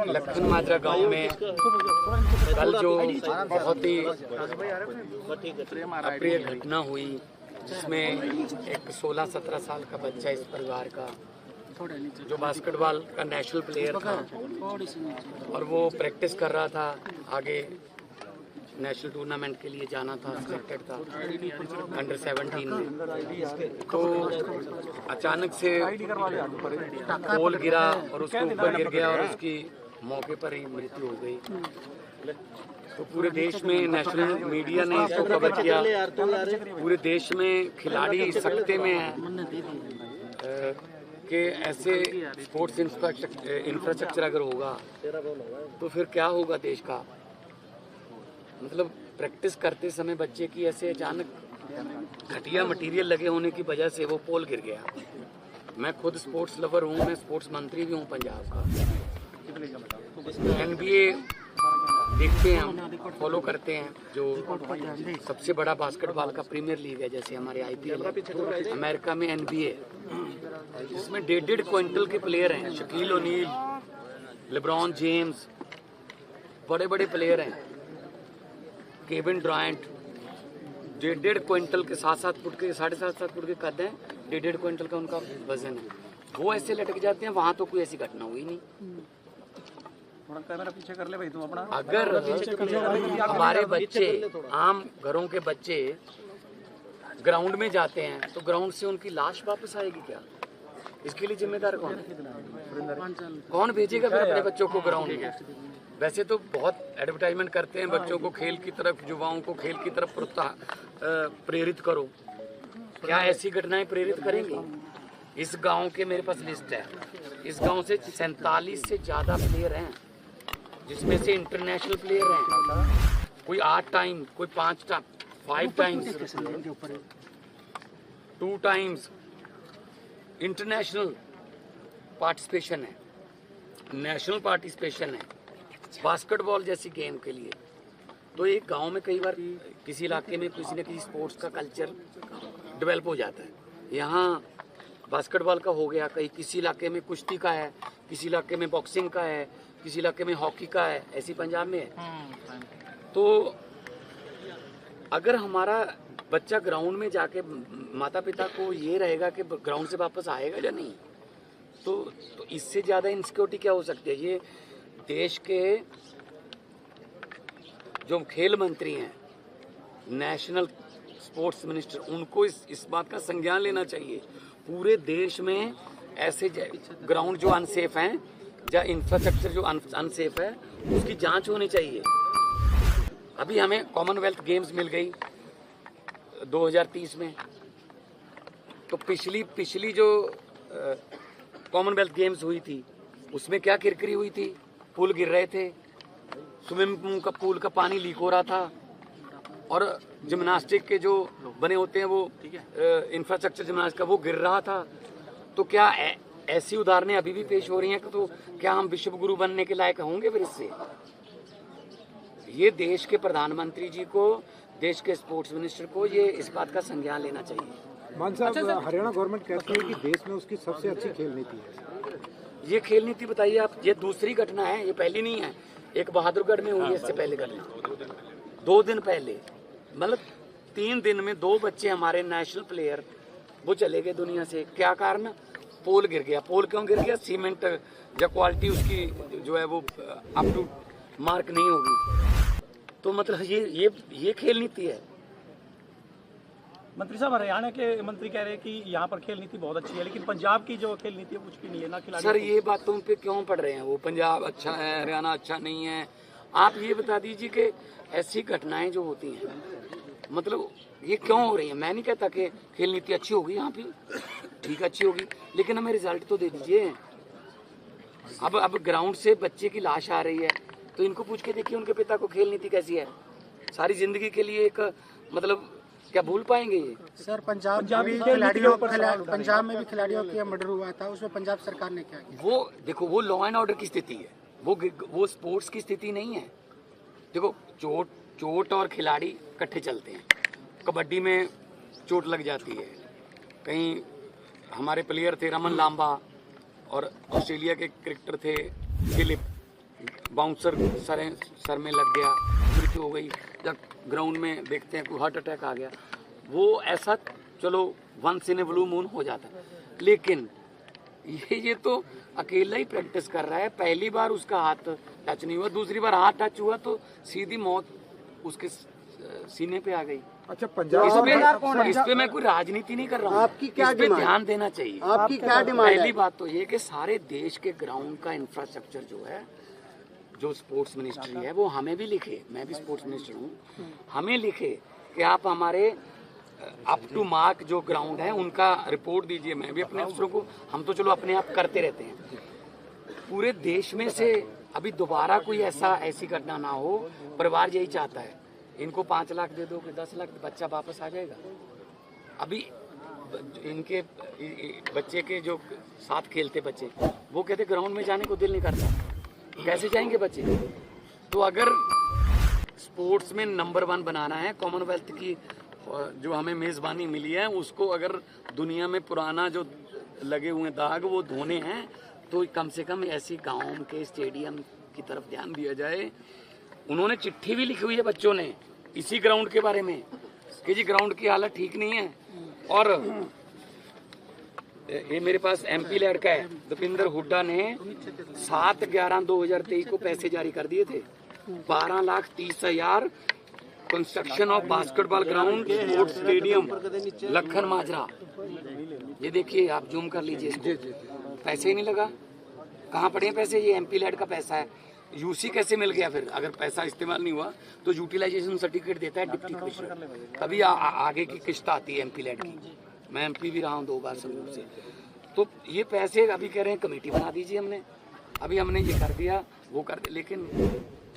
लखन माजरा गांव में कल जो बहुत ही अप्रिय घटना हुई, जिसमें एक 16-17 साल का बच्चा इस परिवार का जो बास्केटबॉल का नेशनल प्लेयर था और वो प्रैक्टिस कर रहा था, आगे नेशनल टूर्नामेंट के लिए जाना था, सिलेक्टेड था अंडर 17 में। तो अचानक से पोल गिरा और उसके ऊपर गिर गया और उसकी मौके पर ही मृत्यु हो गई। तो पूरे देश में नेशनल मीडिया ने इसको कवर किया, पूरे देश में खिलाड़ी सकते में हैं कि ऐसे स्पोर्ट्स इंफ्रास्ट्रक्चर अगर होगा तो फिर क्या होगा देश का। मतलब प्रैक्टिस करते समय बच्चे की ऐसे अचानक घटिया मटेरियल लगे होने की वजह से वो पोल गिर गया। मैं खुद स्पोर्ट्स लवर हूँ, मैं स्पोर्ट्स मंत्री भी हूँ पंजाब का। NBA देखते हैं, हम फॉलो करते हैं, जो सबसे बड़ा बास्केटबॉल का प्रीमियर लीग है, जैसे हमारे IPL है। अमेरिका में NBA, जिसमें 1.5 क्विंटल के प्लेयर हैं। शकील ओनील, लेब्रॉन जेम्स, बड़े बड़े प्लेयर हैं। केविन ड्रायंट 1.5 क्विंटल के 7-7 फुट के 7.5 फुट के कद हैं, 1.5 क्विंटल का उनका वजन है। वो ऐसे लटक जाते हैं, वहां तो कोई ऐसी घटना हुई नहीं। कैमरा पीछे कर ले भाई तू अपना। अगर हमारे बच्चे, आम घरों के बच्चे ग्राउंड में जाते हैं तो ग्राउंड से उनकी लाश वापस आएगी क्या? इसके लिए जिम्मेदार कौन है? कौन भेजेगा फिर अपने बच्चों को ग्राउंड में? वैसे तो बहुत एडवर्टाइजमेंट करते हैं बच्चों को खेल की तरफ, युवाओं को खेल की तरफ प्रेरित करो। क्या ऐसी घटनाएं प्रेरित करेंगी? इस गांव के मेरे पास लिस्ट है, इस गांव से 47 से ज़्यादा प्लेयर हैं, जिसमें से इंटरनेशनल प्लेयर हैं। कोई 8 टाइम, कोई 5 टाइम्स, 2 टाइम्स इंटरनेशनल पार्टिसिपेशन है, नेशनल पार्टिसिपेशन है बास्केटबॉल जैसी गेम के लिए। तो एक गांव में कई बार किसी इलाके में किसी न किसी स्पोर्ट्स का कल्चर डेवलप हो जाता है। यहाँ बास्केटबॉल का हो गया, कहीं किसी इलाके में कुश्ती का है, किसी इलाके में बॉक्सिंग का है, किसी इलाके में हॉकी का है, ऐसी पंजाब में है। तो अगर हमारा बच्चा ग्राउंड में जाके माता पिता को ये रहेगा कि ग्राउंड से वापस आएगा या नहीं, तो इससे ज़्यादा इनसिक्योरिटी क्या हो सकती है? ये देश के जो खेल मंत्री हैं, नेशनल स्पोर्ट्स मिनिस्टर, उनको इस बात का संज्ञान लेना चाहिए। पूरे देश में ऐसे ग्राउंड जो अनसेफ हैं या इंफ्रास्ट्रक्चर जो अनसेफ है, उसकी जांच होनी चाहिए। अभी हमें कॉमनवेल्थ गेम्स मिल गई 2030 में, तो पिछली जो कॉमनवेल्थ गेम्स हुई थी उसमें क्या किरकिरी हुई थी? पुल गिर रहे थे, स्विमिंग का पूल का पानी लीक हो रहा था, और जिम्नास्टिक के जो बने होते हैं वो इंफ्रास्ट्रक्चर जिम्नास्टिक का वो गिर रहा था। तो क्या ऐसी उदाहरणें अभी भी पेश हो रही हैं? तो क्या हम विश्व गुरु बनने के लायक होंगे फिर इससे? ये देश के प्रधानमंत्री जी को, देश के स्पोर्ट्स मिनिस्टर को ये इस बात का संज्ञान लेना चाहिए। मान साहब, हरियाणा गवर्नमेंट कहती है कि देश में उसकी सबसे अच्छी खेल नीति है। ये खेल नीति बताइए आप, ये दूसरी घटना है, ये पहली नहीं है। एक बहादुरगढ़ में हुई है इससे पहले घटना, 2 दिन पहले। मतलब 3 दिन में 2 बच्चे हमारे नेशनल प्लेयर वो चले गए दुनिया से। क्या कारण? पोल गिर गया। पोल क्यों गिर गया? सीमेंट या क्वालिटी उसकी जो है वो अप टू मार्क नहीं होगी। तो मतलब ये खेल नीति है। मंत्री साहब, हरियाणा के मंत्री कह रहे हैं कि यहाँ पर खेल नीति बहुत अच्छी है, लेकिन पंजाब की जो खेल नीति है कुछ भी नहीं है ना खिलाड़ी। सर, ये बातों पे क्यों पढ़ रहे हैं? वो पंजाब अच्छा है, हरियाणा अच्छा नहीं है। आप ये बता दीजिए कि ऐसी घटनाएं जो होती हैं, मतलब ये क्यों हो रही है? मैं नहीं कहता कि खेल नीति अच्छी होगी, यहाँ भी ठीक अच्छी होगी, लेकिन हमें रिजल्ट तो दे दीजिए। अब ग्राउंड से बच्चे की लाश आ रही है, तो इनको पूछ के देखिए उनके पिता को खेल नीति कैसी है। सारी जिंदगी के लिए एक मतलब क्या भूल पाएंगे ये? सर, पंजाब में भी खिलाड़ियों की मर्डर हुआ था, उसमें पंजाब सरकार ने क्या किया? वो देखो, वो लॉ एंड ऑर्डर की स्थिति है, वो स्पोर्ट्स की स्थिति नहीं है। देखो, चोट और खिलाड़ी इकट्ठे चलते हैं। कबड्डी में चोट लग जाती है, कहीं हमारे प्लेयर थे रमन लांबा, और ऑस्ट्रेलिया के क्रिकेटर थे फिलिप, बाउंसर सर में लग गया, मृत्यु हो गई। जब ग्राउंड में देखते हैं कोई हार्ट अटैक आ गया, वो ऐसा चलो once in a blue moon हो जाता है, लेकिन ये तो अकेला ही प्रैक्टिस कर रहा है। पहली बार उसका हाथ टच नहीं हुआ, दूसरी बार हाथ टच हुआ तो सीधी मौत उसके सीने पे आ गई। अच्छा, पंजाब इस पे मैं कोई राजनीति नहीं कर रहा हूँ, आपकी क्या इस पे डिमांड? ध्यान देना चाहिए। आपकी क्या डिमांड है? पहली बात तो ये कि सारे देश के ग्राउंड का इंफ्रास्ट्रक्चर जो है, जो स्पोर्ट्स मिनिस्ट्री है वो हमें भी लिखे, मैं भी स्पोर्ट्स मिनिस्टर हूँ, हमें लिखे कि आप हमारे अप टू मार्क जो ग्राउंड है उनका रिपोर्ट दीजिए। मैं भी अपने अफसरों को, हम तो चलो अपने आप करते रहते हैं, पूरे देश में से अभी दोबारा कोई ऐसी घटना ना हो। परिवार यही चाहता है, इनको 5 लाख दे दो कि 10 लाख, बच्चा वापस आ जाएगा। अभी इनके बच्चे के जो साथ खेलते बच्चे, वो कहते ग्राउंड में जाने को दिल नहीं करता, कैसे जाएंगे बच्चे? तो अगर स्पोर्ट्स में नंबर 1 बनाना है, कॉमनवेल्थ की जो हमें मेज़बानी मिली है उसको अगर दुनिया में पुराना जो लगे हुए दाग वो धोने हैं, तो कम से कम ऐसी गाँव के स्टेडियम की तरफ ध्यान दिया जाए। उन्होंने चिट्ठी भी लिखी हुई है बच्चों ने इसी ग्राउंड के बारे में कि जी ग्राउंड की हालत ठीक नहीं है। और ये मेरे पास एमपी लड़का है दीपेंद्र हुड्डा ने 7/11/2023 को पैसे जारी कर दिए थे, 12,30,000 construction of basketball ground sports stadium Lakhan Majra. ये देखिए, आप जूम कर लीजिए इसको, पैसे ही नहीं लगा। कहाँ पड़े हैं पैसे? ये एमपी लैड का पैसा है। यूसी कैसे मिल गया? फिर अगर पैसा इस्तेमाल नहीं हुआ तो यूटिलाइजेशन सर्टिफिकेट देता है डिप्टी कमिश्नर, तभी आगे की किस्त आती है एमपी लैड की। मैं एमपी भी रहा हूँ 2 बार संगरूर से। तो ये पैसे अभी कह रहे हैं कमेटी बना दीजिए, हमने ये कर दिया, वो कर दिया, लेकिन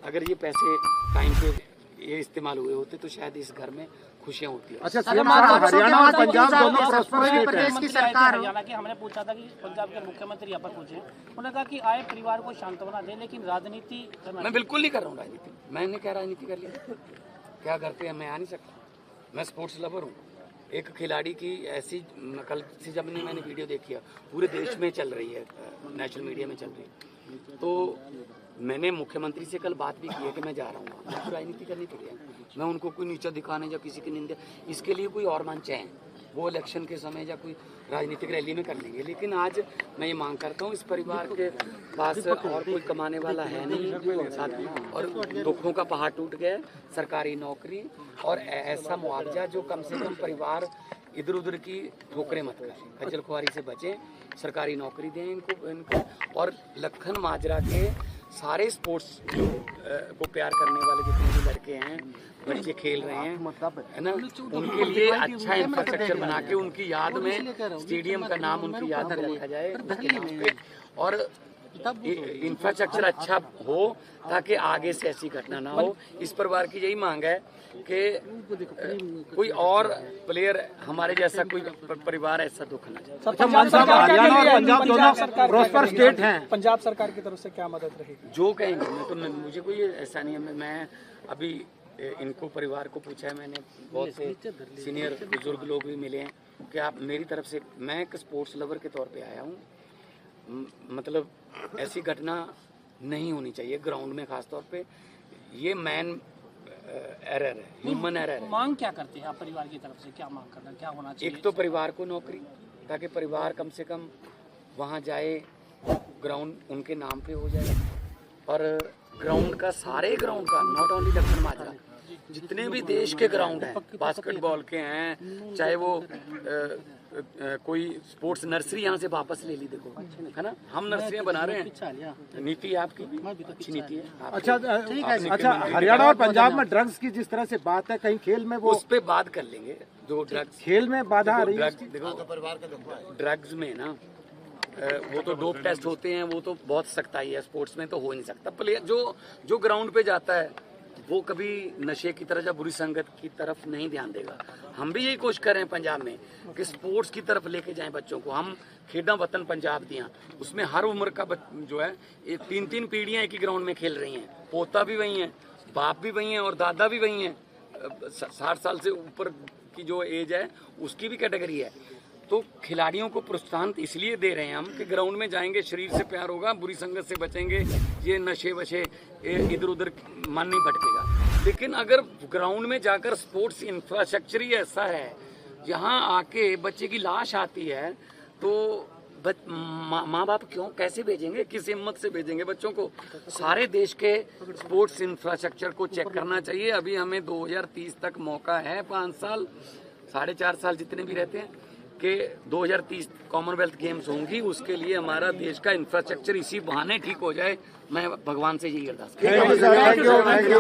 अगर ये पैसे टाइम पे ये इस्तेमाल हुए होते तो शायद इस घर में खुशियाँ होती है। अच्छा, हरियाणा और पंजाब दोनों प्रॉस्पर स्टेट प्रदेश है। की सरकार हरियाणा की हमने पूछा था कि पंजाब के मुख्यमंत्री यहाँ पर पूछे, उन्होंने कहा कि आए परिवार को सांत्वना दे, लेकिन राजनीति करना। मैं बिल्कुल नहीं कर रहा हूँ राजनीति, मैंने क्या राजनीति कर लिया? क्या करते हैं, मैं आ नहीं सकता। मैं स्पोर्ट्स लवर हूँ। एक खिलाड़ी की ऐसी कल से जब मैंने वीडियो देखी है, पूरे देश में चल रही है, नेशनल मीडिया में चल रही है, तो मैंने मुख्यमंत्री से कल बात भी की है कि मैं जा रहा हूँ, मुझे राजनीति करनी पड़ी है। मैं उनको कोई नीचा दिखाने या किसी की निंदा, इसके लिए कोई और मंच है, वो इलेक्शन के समय या कोई राजनीतिक रैली में कर लेंगे। लेकिन आज मैं ये मांग करता हूँ, इस परिवार के पास और कोई कमाने वाला है नहीं साथ में, और दुखों का पहाड़ टूट गया। सरकारी नौकरी और ऐसा मुआवजा जो कम से कम परिवार इधर उधर की ठोकरें मत करें, खज्जल खुआरी से बचें, सरकारी नौकरी दें इनको। और लखन माजरा के सारे स्पोर्ट्स को प्यार करने वाले जितने भी लड़के हैं, बच्चे खेल रहे हैं, है ना, उनके लिए अच्छा इंफ्रास्ट्रक्चर बना के उनकी याद में स्टेडियम का नाम उनकी याद में रखा जाए उसके नाम पे, और इंफ्रास्ट्रक्चर अच्छा हो ताकि आगे से ऐसी घटना ना हो। इस परिवार की यही मांग है कि कोई और प्लेयर हमारे जैसा कोई परिवार ऐसा दुख ना जाए। हरियाणा और पंजाब दोनों प्रॉस्पर स्टेट हैं। पंजाब सरकार की तरफ से क्या मदद रहेगी? जो कहेंगे, मैं तो मुझे कोई ऐसा नहीं है। मैं अभी इनको परिवार को पूछा है, मैंने बहुत से सीनियर बुजुर्ग लोग भी मिले हैं कि आप मेरी तरफ से, मैं एक स्पोर्ट्स लवर के तौर पे आया हूँ, मतलब ऐसी घटना नहीं होनी चाहिए ग्राउंड में, खास तौर पे ये मैन एरर है, ह्यूमन एरर है। मांग क्या करते हैं आप परिवार की तरफ से, क्या मांग करना, क्या होना चाहिए? एक तो परिवार को नौकरी, ताकि परिवार कम से कम वहाँ जाए, ग्राउंड उनके नाम पे हो जाए, और ग्राउंड का, सारे ग्राउंड का, नॉट ओनली लखन माजरा, जितने भी देश के ग्राउंड हैं, बास्केटबॉल के हैं, चाहे वो कोई स्पोर्ट्स नर्सरी यहाँ से वापस ले ली, देखो है ना, हम नर्सरियाँ बना रहे हैं। नीति है आपकी, अच्छी नीति है। अच्छा, हरियाणा और पंजाब में ड्रग्स की जिस तरह से बात है, कहीं खेल में वो उस पे बात कर लेंगे। जो ड्रग्स खेल में बाधा आ रही है, देखो ड्रग्स में ना, वो तो डोप टेस्ट होते हैं, वो तो बहुत सख्ताई है, स्पोर्ट्स में तो हो नहीं सकता। प्लेयर जो ग्राउंड पे जाता है वो कभी नशे की तरफ या बुरी संगत की तरफ नहीं ध्यान देगा। हम भी यही कोशिश कर रहे हैं पंजाब में कि स्पोर्ट्स की तरफ लेके जाएं बच्चों को। हम खेड़ा वतन पंजाब दियाँ, उसमें हर उम्र का जो है, ये 3-3 पीढ़ियाँ एक ही ग्राउंड में खेल रही हैं, पोता भी वही है, बाप भी वही है और दादा भी वही है। 60 साल से ऊपर की जो एज है उसकी भी कैटेगरी है। तो खिलाड़ियों को प्रोत्साहन इसलिए दे रहे हैं हम कि ग्राउंड में जाएंगे, शरीर से प्यार होगा, बुरी संगत से बचेंगे, ये नशे वशे इधर उधर मन नहीं भटकेगा। लेकिन अगर ग्राउंड में जाकर स्पोर्ट्स इंफ्रास्ट्रक्चर ही ऐसा है, यहाँ आके बच्चे की लाश आती है तो माँ बाप क्यों कैसे भेजेंगे, किस हिम्मत से भेजेंगे बच्चों को। सारे देश के स्पोर्ट्स इंफ्रास्ट्रक्चर को चेक करना चाहिए। अभी हमें 2030 तक मौका है, 5 साल 4.5 साल जितने भी रहते हैं कि 2030 कॉमनवेल्थ गेम्स होंगी, उसके लिए हमारा देश का इंफ्रास्ट्रक्चर इसी बहाने ठीक हो जाए। मैं भगवान से यही अरदास करता हूं। Thank you.